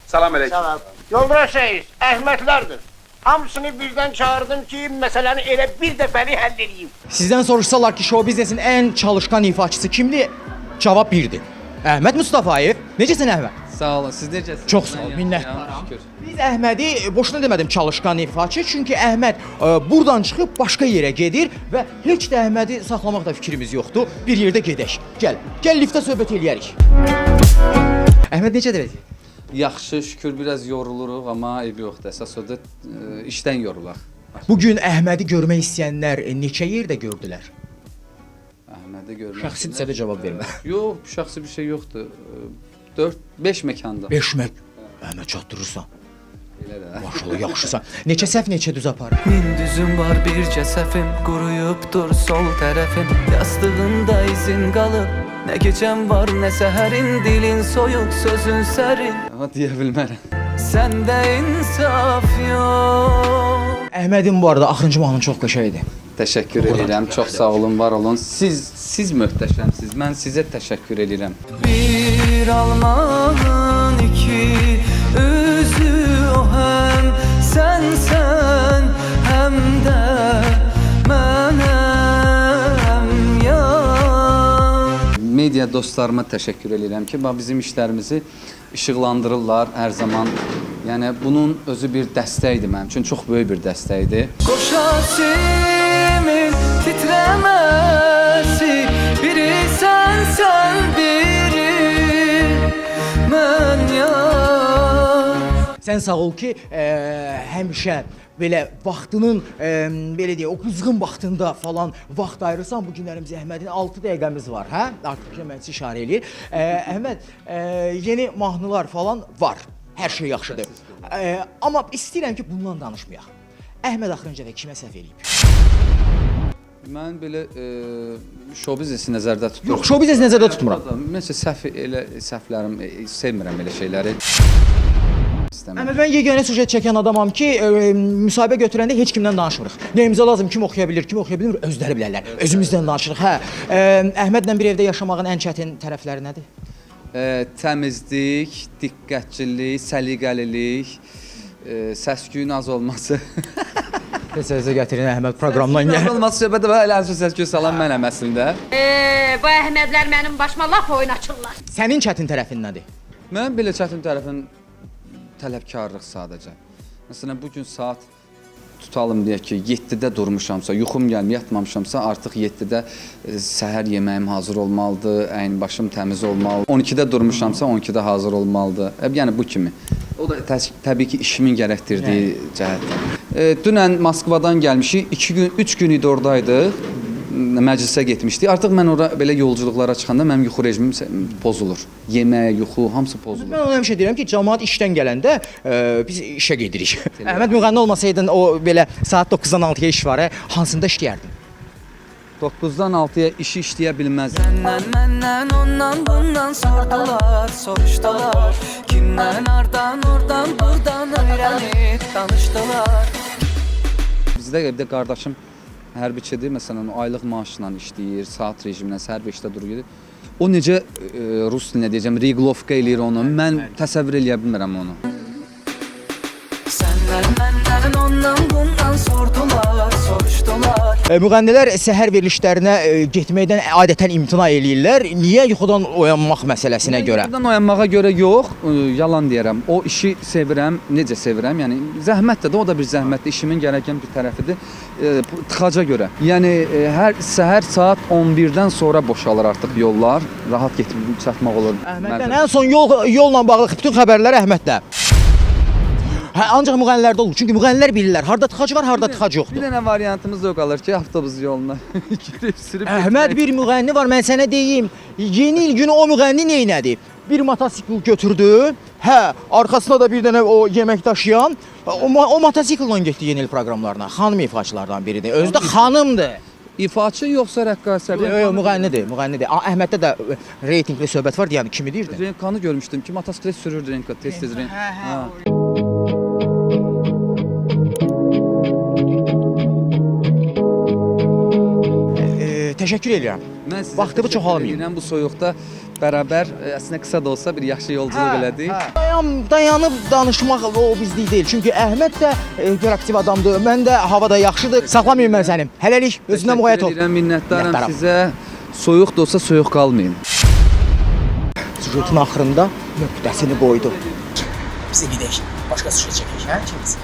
Salam aleyküm. Salam. Yoldaş reis, Əhmədlərdir. Hamısını birdən çağırdım ki, məsələni elə bir dəfəli həll edeyim. Sizdən soruşsalar ki, show biznesin ən çalışqan ifaçısı kimdir? Cavab birdir. Əhməd Mustafayev. Necəsən Əhməd? Sağ olun, siz necəsiniz? Çox sağ ol, minnətdaram. Şükür. Biz Əhmədi boşuna demədim çalışqan ifaçı, çünki Əhməd buradan çıxıb başqa yerə gedir və heç də Əhmədi saxlamaqda fikrimiz yoxdur. Bir yerdə gedək. Gəl liftə söhbət eləyərik. Əhməd necədir? Yaxşı, şükür biraz yoruluruq, amma eybi yoxdur. Əsas odur, işdən yorulaq. Bu gün Əhmədi görmək istəyənlər neçə yerdə gördülər? Əhmədi görmək. Şəxsi də cavab vermə. Yox, şəxsi bir şey yoxdur. 4-5 məkanda. 5 mək. Əhməd çatdırırsan. Elə də. Maşallah, yaxşısan. Neçə səhv, neçə düz aparır? Min düzüm var bircə səhvim, quruyubdur sol tərəfim. Yastığında izin qalıb, nə gecəm var, nə səhərin, dilin soyuq, sözün sərin. Amma deyə bilmərəm. Səndə insaf yox. Əhmədin bu arada axırıncı mahnı çox qəşəngdir. Təşəkkür edirəm, çox sağ olun, var olun. Siz möhtəşəmsiniz, mən sizə təşəkkür edirəm. Bir almanın iki üzü o həm sənsən, həm də mənəm ya. Media dostlarıma təşəkkür edirəm ki, bizim işlərimizi işıqlandırırlar hər zaman. Yəni bunun özü bir dəstəkdir mənim üçün, çox böyük bir dəstəkdir. Qoşasimin titrəməsi, biri sənsən, biri mən ya. Sən sağ ol ki, həmişə belə vaxtının, belə deyək, o qızğın vaxtında falan vaxt ayırırsan. Bu günlərimizdə Əhmədin 6 dəqiqəmiz var, hə? Artıq məncə işarə eləyir. Əhməd, yeni mahnılar falan var. Hər şey yaxşıdır. Amma istəyirəm ki, bundan danışmayaq. Əhməd axırıncıda kimə səhv eləyib? Mən belə show biznesi nəzərdə tuturam. Yox, show biznesi nəzərdə tutmuram. Məsələn, səhvlərim, sevmirəm elə şeyləri. Əhməd, mən yeganə sujet çəkən adamam ki, müsahibə götürəndə heç kimdən danışmırıq. Nəyimizə lazım, kim oxuya bilir, özləri bilərlər. Özümüzdən danışırıq, hə. Əhmədlə bir evdə yaşamağın ən çətin tərəfləri nədir? Təmizlik, diqqətçilik, səliqəlilik, səs-küyün az olması. Təsəvvürə gətirin Əhməd proqramdan gəlir. Olması söhbətə və elə səs-küy salan mənəm əslində. Bu Əhmədlər mənim başıma laf oyun açırlar. Sənin çətin tərəfin nədir? Mən belə çətin tərəfin tələbkarlıq sadəcə. Məsələn, bugün saat tutalım deyək ki, 7-də durmuşamsa, yuxum gəlmir, yatmamışamsa, artıq 7-də səhər yeməyim hazır olmalıdır, başım təmiz olmalıdır. 12-də durmuşamsa, 12-də hazır olmalıdır. Yəni bu kimi. O da təbii ki, işimin gərəkdirdiyi cəhətdən. Dünən Moskvadan gəlmişik, 3 gün idi oradaydı. Məclisə getmişdik. Artıq mən ora belə yolculuqlara çıxanda mənim yuxu rejimim pozulur. Yemək, yuxu, hamısı pozulur. Mən ona həmişə deyirəm ki, cəmaət işdən gələndə biz işə gedirik. Əhməd müğənni olmasaydın, o belə saat 9-dan 6-ya iş var, hansında işləyərdin? 9-dan 6-ya işi işləyə bilməzdim. Məndən, ondan, bundan sordular, soruşdular. Kimdən, ardan, oradan, buradan öyrənib danışdılar. Bizdə evdə qardaşım hərbiçidir, məsələn, o aylıq maaşla işləyir, saat rejiminə, səhər 5-də durur. O necə rus dilinə deyəcəm, reglovka eləyir onu, mən təsəvvür eləyə bilmirəm onu. Səndən, məndən, ondan, bundan sordular, soruşdular. Müğənnilər səhər verilişlərinə getməkdən adətən imtina eləyirlər. Niyə yuxudan oyanmaq məsələsinə görə? Yuxudan oyanmağa görə yox, yalan deyərəm. O işi sevirəm, necə sevirəm? Yəni zəhmətdir də, o da bir zəhmətdir, işimin gərəkən bir tərəfidir. Tıxaca görə. Yəni hər səhər saat 11-dən sonra boşalır artıq yollar, rahat getib çatmaq olur. Əhməddən ən son yolla bağlı bütün xəbərlər Əhməddə. Hə, ancaq müğənnilərdə olur. Çünki müğənnilər bilirlər, harda tıxac var, harda tıxac yoxdur. Bir dənə variantımız da o qalır ki, avtobus yoluna girib sürüb. Əhməd bir müğənni var, mən sənə deyim. Yeni il günü o müğənni neynədi? Bir motosikl götürdü. Hə, arkasına da bir dənə o yemək daşıyan. O motosiklla getdi yeni il proqramlarına. Xanım ifaçılardan biridir. Özü də xanımdır. İfaçı yoxsa rəqqasədir? Yox, müğənnidir, müğənnidir. Əhməddə də reytinqli söhbət var, yəni kimi deyirdin? Renkanı görmüşdüm ki, motosiklet sürür Renka, tez-tez Renka. Təşəkkür edirəm. Vaxtımı çox almayayım. Bu soyuqda bərabər əslində qısa da olsa bir yaxşı yolculuq elədik. Dayanıb danışmaq o bizlik deyil. Çünki Əhməd də interaktiv adamdır. Mən də havada yaxşıdır. Saxlamayım mən səni. Hələlik özündən müğayət ol. Minnətdaram sizə. Soyuq da olsa soyuq qalmayın. Süjetin axırında nöqtəsini qoydu. Bizi gedək. Başqa süjet çəkək, hə? Kimisi?